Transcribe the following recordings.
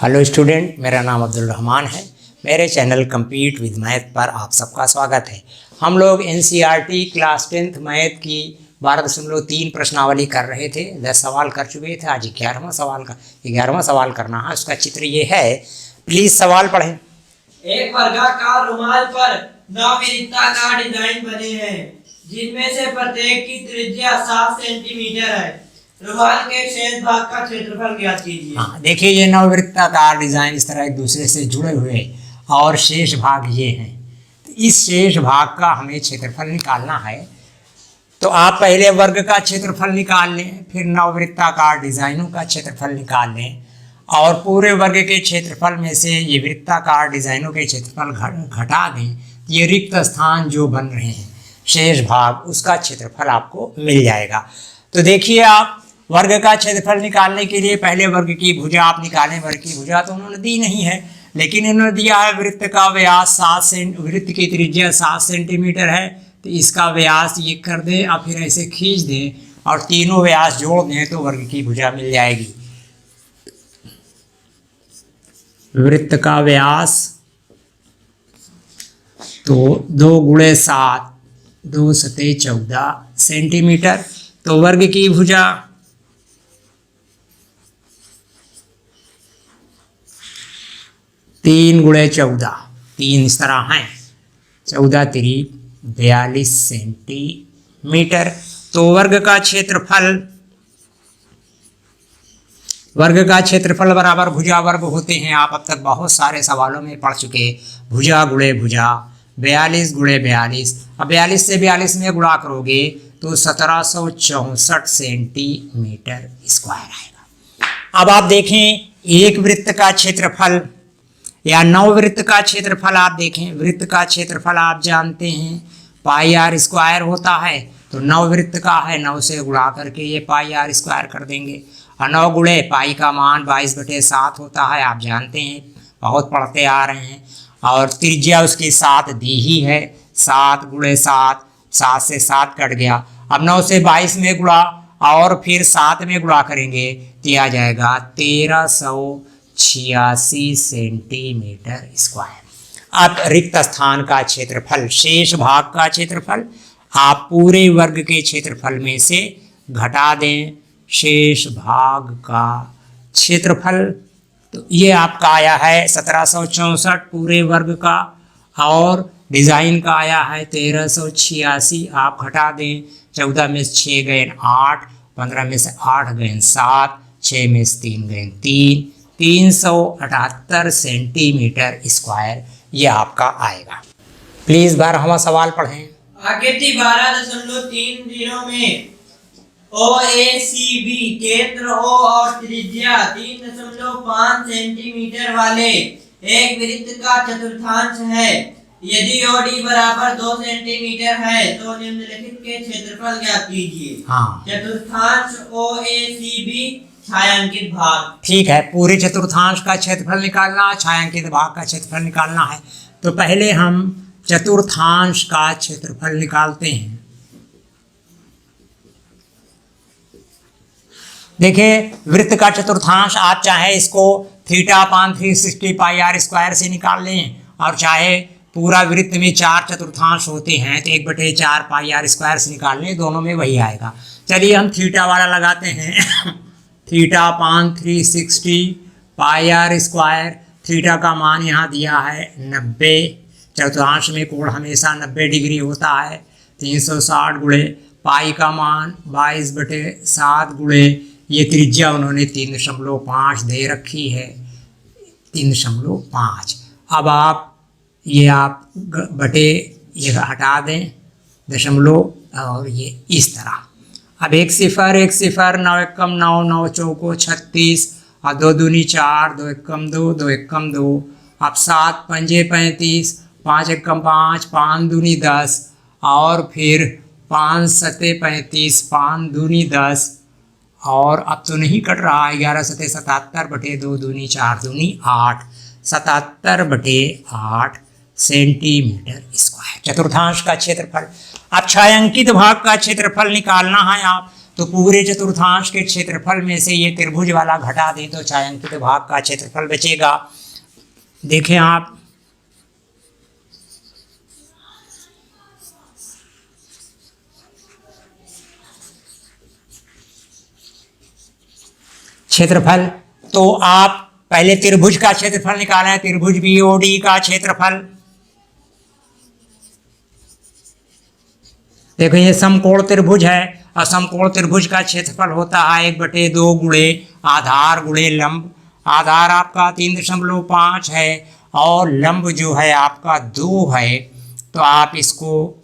Hello student, मेरा नाम अब्दुल रहमान है। मेरे चैनल कम्पीट विद मैथ पर आप सबका स्वागत है। हम लोग एनसीईआरटी क्लास 10th मैथ की 12.3 प्रश्नावली कर रहे थे। 10 सवाल कर चुके थे। आज 11वां सवाल करना है। उसका चित्र ये है। प्लीज सवाल पढ़ें। एक वर्गाकार रुमाल पर 9 वृत्ताकार डिजाइन बने हैं, जिनमें से प्रत्येक की त्रिज्या 7 सेंटीमीटर है। रुमाल के शेष भाग का क्षेत्रफल ज्ञात कीजिए। हाँ, देखिए ये नववृत्ताकार डिजाइन इस तरह एक दूसरे से जुड़े हुए और शेष भाग ये हैं। तो इस शेष भाग का हमें क्षेत्रफल निकालना है। तो आप पहले वर्ग का क्षेत्रफल निकाल लें, फिर नववृत्ताकार डिजाइनों का क्षेत्रफल निकाल लें और पूरे वर्ग के क्षेत्रफल में से ये वृत्ताकार डिजाइनों के क्षेत्रफल घटा दें। ये रिक्त स्थान जो बन रहे हैं शेष भाग, उसका क्षेत्रफल आपको मिल जाएगा। तो देखिए, आप वर्ग का क्षेत्रफल निकालने के लिए पहले वर्ग की भुजा आप निकालें। वर्ग की भुजा तो उन्होंने दी नहीं है, लेकिन इन्होंने दिया है वृत्त का व्यास 7 वृत्त की त्रिज्या 7 सेंटीमीटर है। तो इसका व्यास ये कर दें और फिर ऐसे खींच दें और तीनों व्यास जोड़ दें तो वर्ग की भुजा मिल जाएगी। वृत्त का व्यास तो 2 × 7 2 × 14 सेंटीमीटर। तो वर्ग की भुजा 3 × 14, 3 इस तरह हैं, 14 × 42 सेंटीमीटर। तो वर्ग का क्षेत्रफल बराबर भुजा वर्ग होते हैं। आप अब तक बहुत सारे सवालों में पढ़ चुके। भुजा गुणे भुजा 42 × 42। अब 42 से 42 में गुणा करोगे तो 1764 सेंटीमीटर स्क्वायर आएगा। अब आप देखें, एक वृत्त का क्षेत्रफल या नववृत्त का क्षेत्रफल आप देखें। वृत्त का क्षेत्रफल आप जानते हैं πr² होता है। तो नववृत्त का है, 9 से गुणा करके ये πr² कर देंगे। और 9 गुणे पाई का मान 22/7 होता है, आप जानते हैं, बहुत पढ़ते आ रहे हैं। और त्रिज्या उसकी 7 दी ही है। 7 × 7, 7 से 7 कट गया। अब 9 से 22 में गुणा और फिर 7 में गुणा करेंगे तो आ जाएगा 1386 सेंटीमीटर स्क्वायर। अब रिक्त स्थान का क्षेत्रफल, शेष भाग का क्षेत्रफल आप पूरे वर्ग के क्षेत्रफल में से घटा दें शेष भाग का क्षेत्रफल। तो ये आपका आया है 1764 पूरे वर्ग का, और डिज़ाइन का आया है 1386। आप घटा दें, 14 में से 6 गए 8, 15 में से 8 गए 7, 6 में से 3 गए 3, 378 सेंटीमीटर स्क्वायर ये आपका आएगा। प्लीज़ 12वां सवाल पढ़ें। आकृति 12.3 दिनों में OACB केंद्र O और त्रिज्या 3.5 सेंटीमीटर वाले एक वृत्त का चतुर्थांश है। यदि OD बराबर 2 सेंटीमीटर है तो निम्नलिखित के क्षेत्रफल ज्ञात कीजिए। चतुर्थांश OACB छायांकित भाग। ठीक है, पूरे चतुर्थांश का क्षेत्रफल निकालना, छायांकित भाग का क्षेत्रफल निकालना है। तो पहले हम चतुर्थांश का क्षेत्रफल निकालते हैं। देखिए, वृत्त का चतुर्थांश आप चाहे इसको θ/360 πr² से निकाल लें, और चाहे पूरा वृत्त में 4 चतुर्थांश होते हैं तो 1/4 πr² से निकाल लें, दोनों में वही आएगा। चलिए हम थीटा वाला लगाते हैं। θ/360 πr²। थीटा का मान यहाँ दिया है 90। चतुर्थांश में कोण हमेशा 90 डिग्री होता है। 360 गुणे पाई का मान 22/7 गुणे ये त्रिज्या उन्होंने 3.5 दे रखी है, 3.5। अब आप बटे ये हटा दें दशमलव, और ये इस तरह। अब 1 0 1 0 9 एकम 9 9 चौको 36 और 2 दूनी 4 2 एकम 2 2 एकम 2। अब 7 पंजे 35 5 एकम 5 5 दूनी 10 और फिर 5 सते 35 5 दूनी 10। और अब तो नहीं कट रहा, 11 सते 77 बटे 2 दूनी 4 दूनी 8, 77/8 सेंटीमीटर स्क्वायर चतुर्थांश का क्षेत्रफल। अब छायांकित भाग का क्षेत्रफल निकालना है। आप तो पूरे चतुर्थांश के क्षेत्रफल में से ये त्रिभुज वाला घटा दें तो छायांकित भाग का क्षेत्रफल बचेगा। देखें आप, क्षेत्रफल, तो आप पहले त्रिभुज का क्षेत्रफल निकालें, त्रिभुज बीओडी का क्षेत्रफल। देखो ये समकोण त्रिभुज है और समकोण त्रिभुज का क्षेत्रफल होता है 1/2 गुणे आधार गुणे लंब। आधार आपका 3.5 है और लंब जो है आपका 2 है, तो आप इसको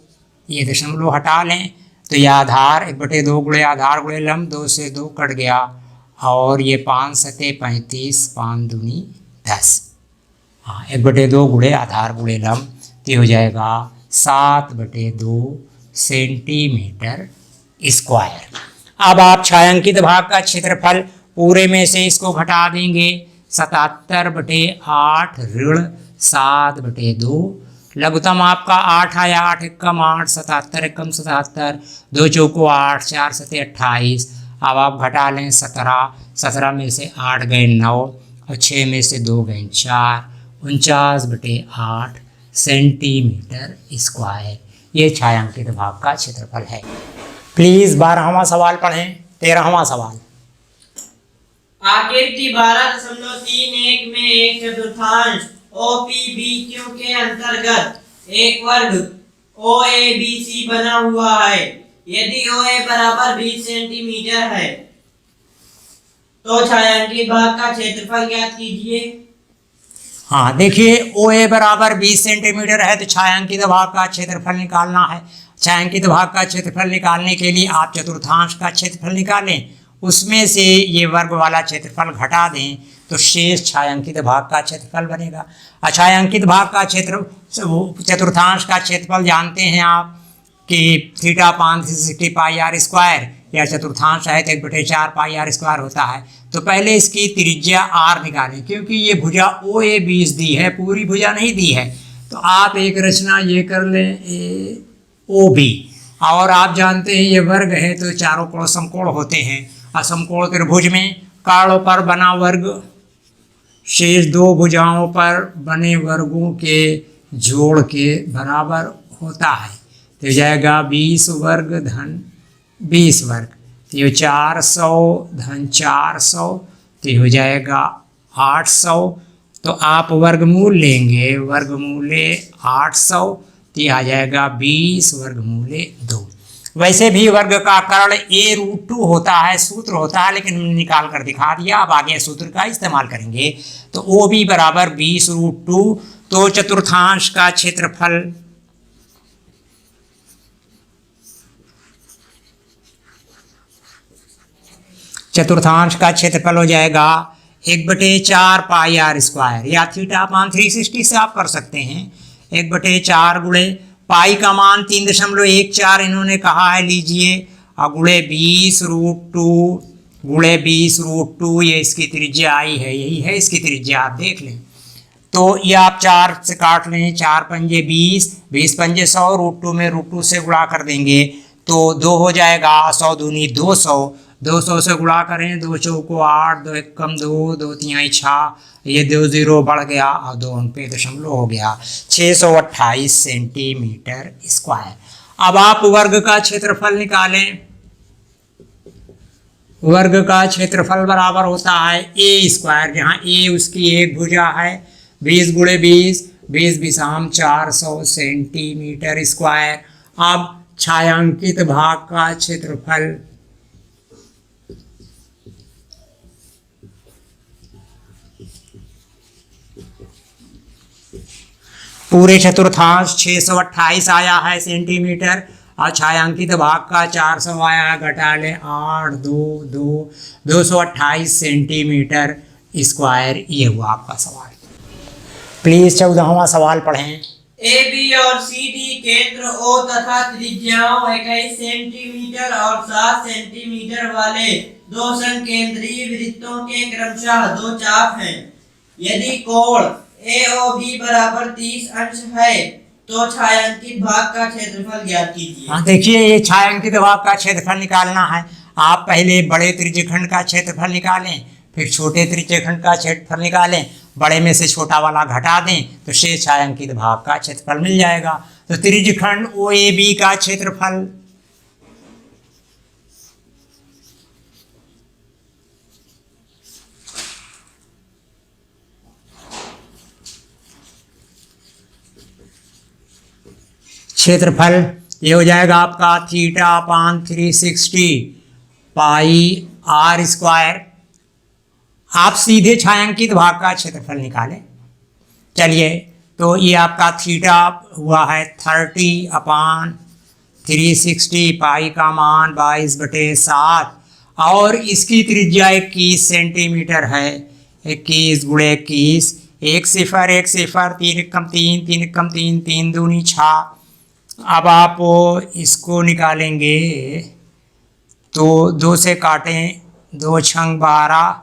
ये दशमलव हटा लें तो ये आधार 1/2 गुणे आधार गुणे लंब, 2 से 2 कट गया और ये 5 सते 35, 5 दूनी 10। हाँ, 1/2 गुणे आधार गुणे लंब, तो हो जाएगा 7/2 सेंटीमीटर स्क्वायर। अब आप छायांकित भाग का क्षेत्रफल पूरे में से इसको घटा देंगे, 77/8 ऋण 7/2। लघुत्तम आपका 8 आया, 8 एकम 8, 77 एकम 77, 2 चौको 8, 4 सते 28। अब आप घटा लें 17, 17 में से 8 गए 9 और 6 में से 2 गए 4, 49/8 सेंटीमीटर स्क्वायर। ये छायांकित भाग का क्षेत्रफल है। प्लीज 12वां सवाल पढ़ें। 13वां सवाल, आकृति 12.31 में एक चतुर्थांश OPBQ के अंतर्गत एक वर्ग OABC बना हुआ है। यदि OA बराबर 20 सेंटीमीटर है तो छायांकित भाग का क्षेत्रफल ज्ञात कीजिए। हाँ देखिए, OA बराबर 20 सेंटीमीटर है तो छायांकित भाग का क्षेत्रफल निकालना है। छायांकित भाग का क्षेत्रफल निकालने के लिए आप चतुर्थांश का क्षेत्रफल निकालें, उसमें से ये वर्ग वाला क्षेत्रफल घटा दें तो शेष छायांकित भाग का क्षेत्रफल बनेगा। छायांकित भाग का क्षेत्र चतुर्थांश का क्षेत्रफल जानते हैं आप कि थीटा 560 पाई आर स्क्वायर, या चतुर्थांश है तो 1/4 पाई आर स्क्वायर होता है। तो पहले इसकी त्रिज्या r निकालें, क्योंकि ये भुजा OA20 दी है, पूरी भुजा नहीं दी है। तो आप एक रचना ये कर लें OB, और आप जानते हैं ये वर्ग है तो चारों कोण समकोण होते हैं। असमकोण त्रिभुज में कारणों पर बना वर्ग शेष 2 भुजाओं पर बने वर्गों के जोड़ के बराबर होता है। तो जाएगा 20 वर्ग धन 20 वर्ग, तो 400 धन 400, तो हो जाएगा 800। तो आप वर्गमूल लेंगे, वर्गमूल 800, तो आ जाएगा 20 वर्गमूल 2। वैसे भी वर्ग का कर्ण a√2 होता है, सूत्र होता है, लेकिन हमने निकाल कर दिखा दिया। अब आगे सूत्र का इस्तेमाल करेंगे। तो OB बराबर 20√2। तो चतुर्थांश का क्षेत्रफल हो जाएगा 1/4 पाई आर स्क्वायर, या थीटा अपान 360 से आप कर सकते हैं। 1/4 गुणे पाई का मान 3.14 इन्होंने कहा है, लीजिए, और गुणे 20√2 ये इसकी त्रिज्या आई है, यही है इसकी त्रिज्या, आप देख लें। तो ये आप 4 से काट लें, 4 पंजे 20, 20 पंजे 100, √2 में √2 से गुणा कर देंगे तो 2 हो जाएगा, 100 दूनी 200, 200 से गुणा करें, 2 चौको 8, 2 एकम 2, 2 तिहाई 6, ये 2 0 बढ़ गया और 2 अंक पे दशमलव हो गया, 628 सेंटीमीटर स्क्वायर। अब आप वर्ग का क्षेत्रफल निकालें। वर्ग का क्षेत्रफल बराबर होता है a स्क्वायर, जहाँ a उसकी एक भुजा है, 20 गुणे 20, 20 बिसाम 400 सेंटीमीटर स्क्वायर। अब छायांकित भाग का क्षेत्रफल पूरे चतुर्थांश 628 आया है सेंटीमीटर, और छायांकित भाग का 400 आया है, घटा लें 8 2 2 228 सेंटीमीटर स्क्वायर। ये हुआ आपका सवाल। प्लीज 14वां सवाल पढ़ें। AB और CD केंद्र O तथा त्रिज्याओं 21 सेंटीमीटर और 7 सेंटीमीटर वाले 2 समकेंद्रीय वृत्तों के क्रमशः 2 चाप हैं। यदि कोण AOB बराबर 30 अंश है तो छायांकित भाग का क्षेत्रफल ज्ञात कीजिए। हाँ देखिए, ये छायांकित भाग का क्षेत्रफल निकालना है। आप पहले बड़े त्रिज्यखंड का क्षेत्रफल निकालें, फिर छोटे त्रिज्यखंड का क्षेत्रफल निकालें, बड़े में से छोटा वाला घटा दें तो शेष छायांकित भाग का क्षेत्रफल मिल जाएगा। तो त्रिज्यखंड OAB का क्षेत्रफल ये हो जाएगा आपका θ/360 पाई r स्क्वायर। आप सीधे छायांकित भाग का क्षेत्रफल निकालें। चलिए, तो ये आपका थीटा हुआ है 30/360 पाई का मान 22/7 और इसकी त्रिज्या 21 सेंटीमीटर है। 21 × 21, 1 0 1 0, 3 एकम 3, 3 एकम 3, 3 दूनी 6। अब आप इसको निकालेंगे तो 2 से काटें, 2 छंग 12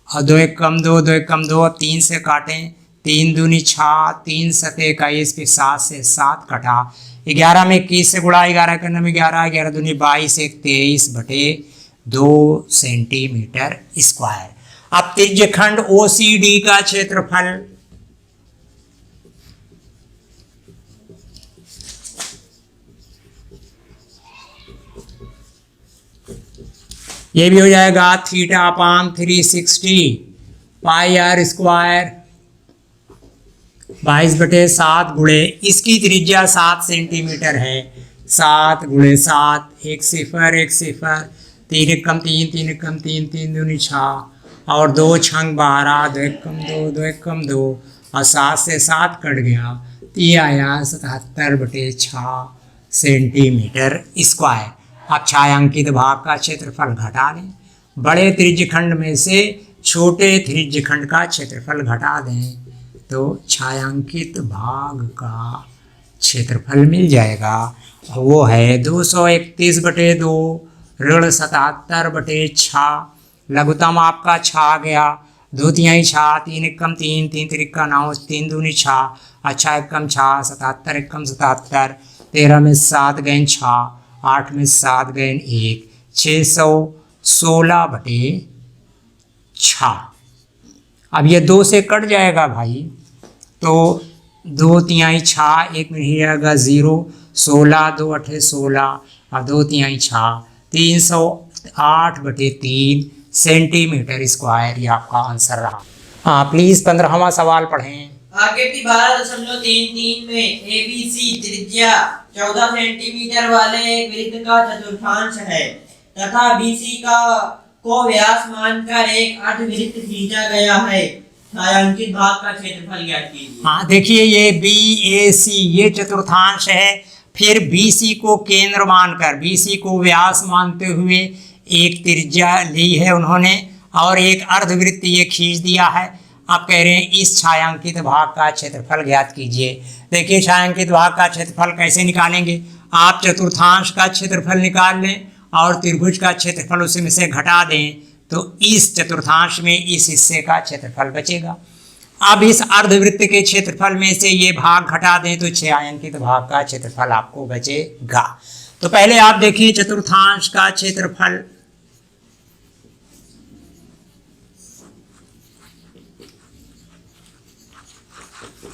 और 2 एकम 2, 2 एकम 2, 3 से काटें, 3 दूनी 6, 3 सते 21, फिर 7 से 7 कटा, 11 में 21 से गुणा, 11 का 9 11, 11 दूनी 22, 23/2 सेंटीमीटर स्क्वायर। अब त्रिज्यखंड OCD का क्षेत्रफल ये भी हो जाएगा θ/360 पाई r स्क्वायर 22/7 गुणे इसकी त्रिज्या 7 सेंटीमीटर है। 7 × 7, 1 0 1 0, 3 एकम 3, 3 एकम 3, 3 दूनी 6 और 2 छंग 12, 2 एकम 2, 2 एकम 2 और 7 से 7 कट गया, तो ये आया 77/6 सेंटीमीटर स्क्वायर। अब छायांकित भाग का क्षेत्रफल घटा लें, बड़े त्रिज्यखंड में से छोटे त्रिज्यखंड का क्षेत्रफल घटा दें तो छायांकित भाग का क्षेत्रफल मिल जाएगा। वो है 231/2 ऋण 77/6। लघुत्तम आपका 6 आ गया, 2 तिहाई 6, 3 एकम 3, 3 त्रिका 9, 3 दूनी 6, अच्छा एकम 6, 77 एकम 77, 13 में 7 गए 6, 8 में 7 गए 1, 616/6। अब ये 2 से कट जाएगा भाई, तो 2 तिहाई 6, 1 में ही रहेगा 0, 16, 2 8 16 और 2 तिहाई 6, 308/3 सेंटीमीटर स्क्वायर। ये आपका आंसर रहा। हाँ प्लीज 15वां सवाल पढ़ें। आकृति 12.33 में ABC त्रिज्या 14 सेंटीमीटर वाले एक वृत्त का चतुर्थांश है तथा BC को व्यास मानकर एक अर्धवृत्त खींचा गया है। छायांकित भाग का क्षेत्रफल ज्ञात कीजिए। हाँ देखिए, ये BAC ये चतुर्थांश है, फिर BC को केंद्र मानकर, BC को व्यास मानते हुए एक त्रिज्या ली है उन्होंने और एक अर्धवृत्त ये खींच दिया है। आप कह रहे हैं इस छायांकित भाग का क्षेत्रफल ज्ञात कीजिए। देखिए, छायांकित भाग का क्षेत्रफल कैसे निकालेंगे? आप चतुर्थांश का क्षेत्रफल निकाल लें और त्रिभुज का क्षेत्रफल उसमें से घटा दें तो इस चतुर्थांश में इस हिस्से का क्षेत्रफल बचेगा। अब इस अर्धवृत्त के क्षेत्रफल में से ये भाग घटा दें तो छायांकित भाग का क्षेत्रफल आपको बचेगा। तो पहले आप देखिए चतुर्थांश का क्षेत्रफल,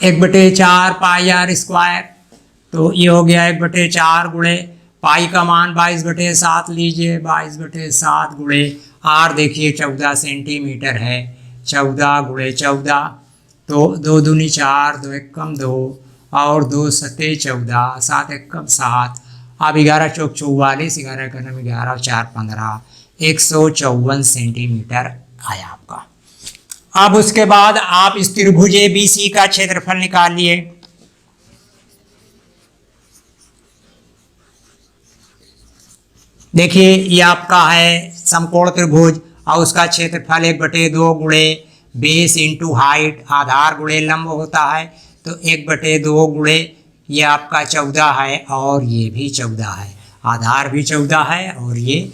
एक बटे 4 पाई r स्क्वायर, तो ये हो गया 1/4 गुणे पाई का मान 22/7 लीजिए, 22/7 गुणे r देखिए 14 सेंटीमीटर है, 14 × 14 तो 2 दूनी 4, 2 एकम 2 और 2 सते 14, 7 एकम 7, अब 11 चौक 44, 11 का 9 11, 4 15, 154 सेंटीमीटर आया आपका। अब उसके बाद आप इस त्रिभुज ABC का क्षेत्रफल निकाल लिए। देखिए, ये आपका है समकोण त्रिभुज और उसका क्षेत्रफल 1/2 गुणे बेस इंटू हाइट, आधार गुणे लंब होता है, तो 1/2 गुणे ये आपका 14 है और ये भी 14 है, आधार भी 14 है और ये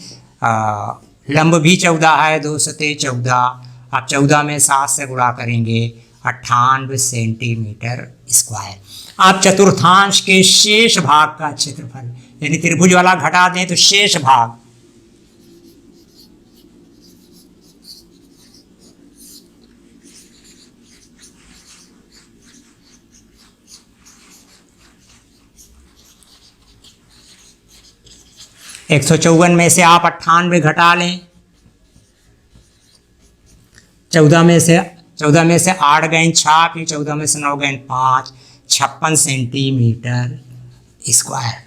लंब भी 14 है, 2 सते 14। आप 14 में 7 से गुणा करेंगे 98 सेंटीमीटर स्क्वायर। आप चतुर्थांश के शेष भाग का क्षेत्रफल यानी त्रिभुज वाला घटा दें तो शेष भाग 154 में से आप 98 घटा लें, 14 में से 8 गए 6, फिर 14 में से 9 गए 5, 56 सेंटीमीटर स्क्वायर।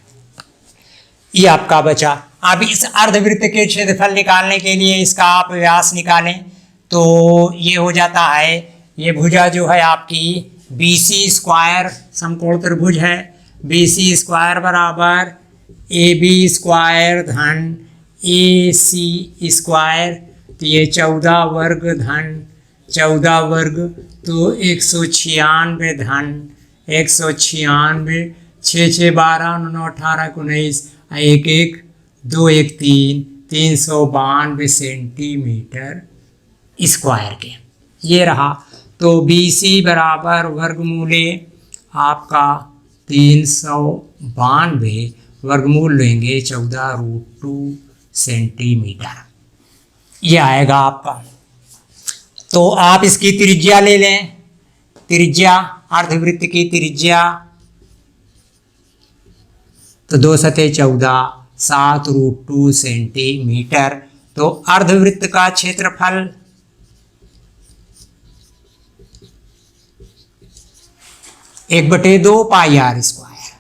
ये आपका बचा। अब इस अर्धवृत्त के क्षेत्रफल निकालने के लिए इसका आप व्यास निकालें तो ये हो जाता है, ये भुजा जो है आपकी BC स्क्वायर समकोण त्रिभुज है, BC स्क्वायर बराबर AB स्क्वायर धन AC स्क्वायर, तो ये 14 वर्ग धन 14 वर्ग, तो 196 धन 196, 6 6 12 9 18 19, 1 1 2 1 3, 392 सेंटीमीटर स्क्वायर के ये रहा। तो BC बराबर वर्गमूले आपका 392, वर्गमूल लेंगे 14√2 सेंटीमीटर, ये आएगा आपका। तो आप इसकी त्रिज्या ले लें, त्रिज्या अर्धवृत्त की त्रिज्या, तो 2 सतह 14, 7√2 सेंटीमीटर। तो अर्धवृत्त का क्षेत्रफल 1/2 पाई आर स्क्वायर,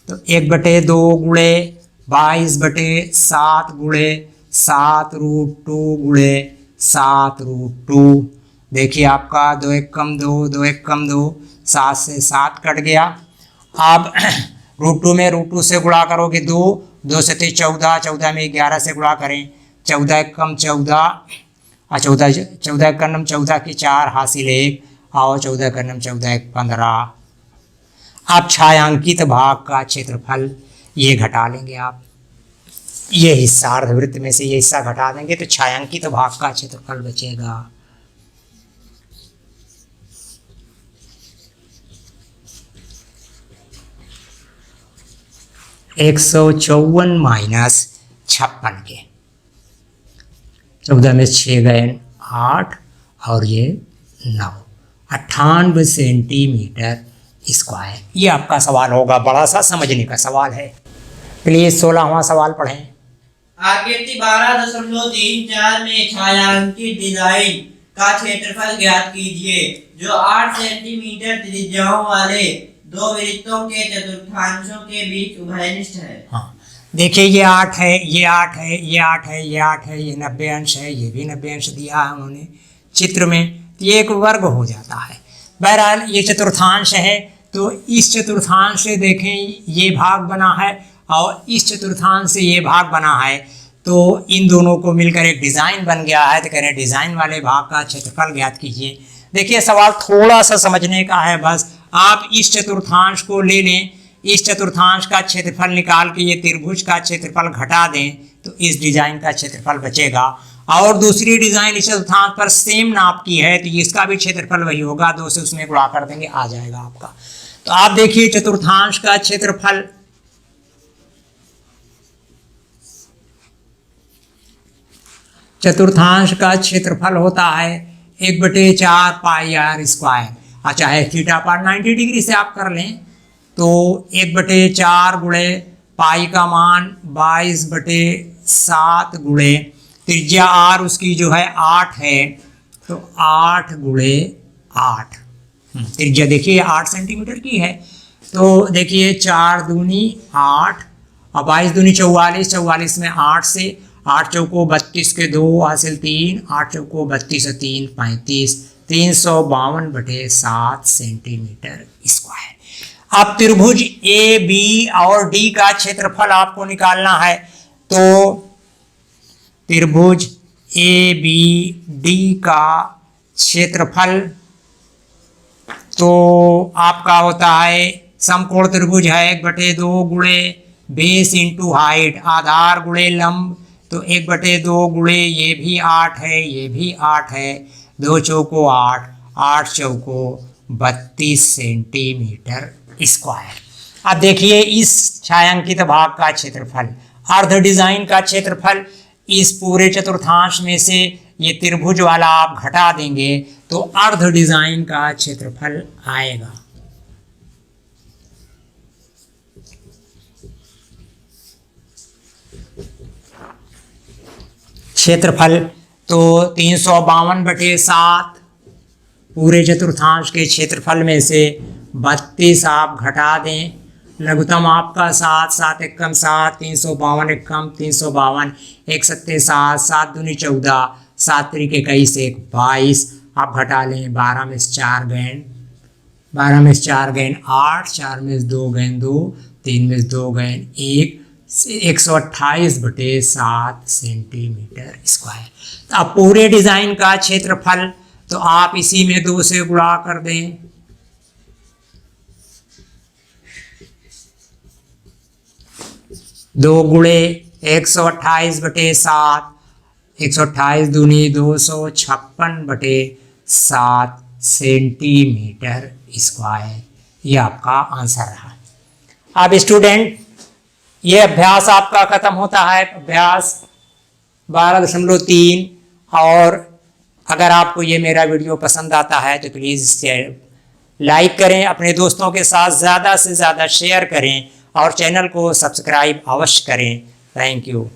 तो 1/2 गुणे 22/7 गुणे 7√2 गुणे 7√2। देखिए आपका 2 1 कम 2, 2 1 कम 2, 7 से 7 कट गया। अब √2 में √2 से गुणा करोगे 2, 2 से 14, 14 में 11 से गुणा करें, 14 1 कम 14, 14 का नम 14 की 4 हासिल 1, आओ 14 का नम 14 1 15। आप छायांकित भाग का क्षेत्रफल ये घटा लेंगे आप, ये हिस्सा अर्धवृत्त में से ये हिस्सा घटा देंगे तो छायांकित भाग का क्षेत्रफल बचेगा। -154 के 14 में 6 गए 8 और ये 9, 98 सेंटीमीटर स्क्वायर। ये आपका सवाल होगा, बड़ा सा समझने का सवाल है। प्लीज 16वां सवाल पढ़ें। आकृति 12.34 में छायांकित डिजाइन का क्षेत्रफल ज्ञात कीजिए जो 8 सेंटीमीटर त्रिज्याओं वाले दो वृत्तों के चतुर्थांशों के बीच उभयनिष्ठ है। हाँ देखिए, ये 8 है, ये 8 है, ये 8 है, ये 8 है, ये 90 अंश है, ये भी 90 अंश दिया है उन्होंने चित्र में, तो ये एक वर्ग हो जाता है। बहरहाल ये चतुर्थांश है, तो इस चतुर्थांश से देखें ये भाग बना है और इस चतुर्थांश से ये भाग बना है, तो इन दोनों को मिलकर एक डिज़ाइन बन गया है। तो कह रहे हैं डिज़ाइन वाले भाग का क्षेत्रफल ज्ञात कीजिए। देखिए सवाल थोड़ा सा समझने का है बस। आप इस चतुर्थांश को ले लें, इस चतुर्थांश का क्षेत्रफल निकाल के ये त्रिभुज का क्षेत्रफल घटा दें तो इस डिज़ाइन का क्षेत्रफल बचेगा। और दूसरी डिज़ाइन इस चतुर्थांश पर सेम नाप की है तो इसका भी क्षेत्रफल वही होगा, 2 से उसमें गुणा कर देंगे, आ जाएगा आपका। तो आप देखिए चतुर्थांश का क्षेत्रफल होता है 1/4 पाई आर स्क्वायर। अच्छा है थीटा पर 90 डिग्री से आप कर लें तो 1/4 गुणे पाई का मान 22/7 गुणे त्रिज्या आर उसकी जो है 8 है, तो 8 गुणे 8 त्रिज्या देखिए 8 सेंटीमीटर की है। तो देखिए 4 दूनी 8 और 22 दूनी 44, 44 में 8 से 8 चौको 32 के 2 हासिल 3, 8 चौको 32 और 3 35, 352/7 सेंटीमीटर स्क्वायर। अब त्रिभुज ए बी और डी का क्षेत्रफल आपको निकालना है। तो त्रिभुज ए बी डी का क्षेत्रफल तो आपका होता है, समकोण त्रिभुज है 1/2 गुणे बेस इंटू हाइट, आधार गुणे लंब, तो 1/2 गुणे ये भी 8 है, ये भी 8 है, 2 चौको 8, 8 चौको 32 सेंटीमीटर स्क्वायर। अब देखिए इस छायांकित भाग का क्षेत्रफल, अर्ध डिजाइन का क्षेत्रफल, इस पूरे चतुर्थांश में से ये त्रिभुज वाला आप घटा देंगे तो अर्ध डिजाइन का क्षेत्रफल आएगा। क्षेत्रफल तो 352/7, पूरे चतुर्थांश के क्षेत्रफल में से 32 आप घटा दें। लघुत्तम आपका 7, 7 एकम 7, 352 एकम 352, 1 सत्ते 7, 7 दूनी 14, 7 त्रिक 21, 22 आप घटा लें। 12 में से 4 गए 12 में से 4 गए 8, 4 में से 2 गए 2, 3 में से 2 गए 1, 128/7 सेंटीमीटर स्क्वायर। तो अब पूरे डिज़ाइन का क्षेत्रफल तो आप इसी में 2 से गुणा कर दें। दो गुणे 128/7, 128 दूनी 256/7 सेंटीमीटर स्क्वायर। ये आपका आंसर रहा। अब स्टूडेंट ये अभ्यास आपका खत्म होता है, अभ्यास 12.3। और अगर आपको ये मेरा वीडियो पसंद आता है तो प्लीज़ लाइक करें, अपने दोस्तों के साथ ज़्यादा से ज़्यादा शेयर करें और चैनल को सब्सक्राइब अवश्य करें। Thank you.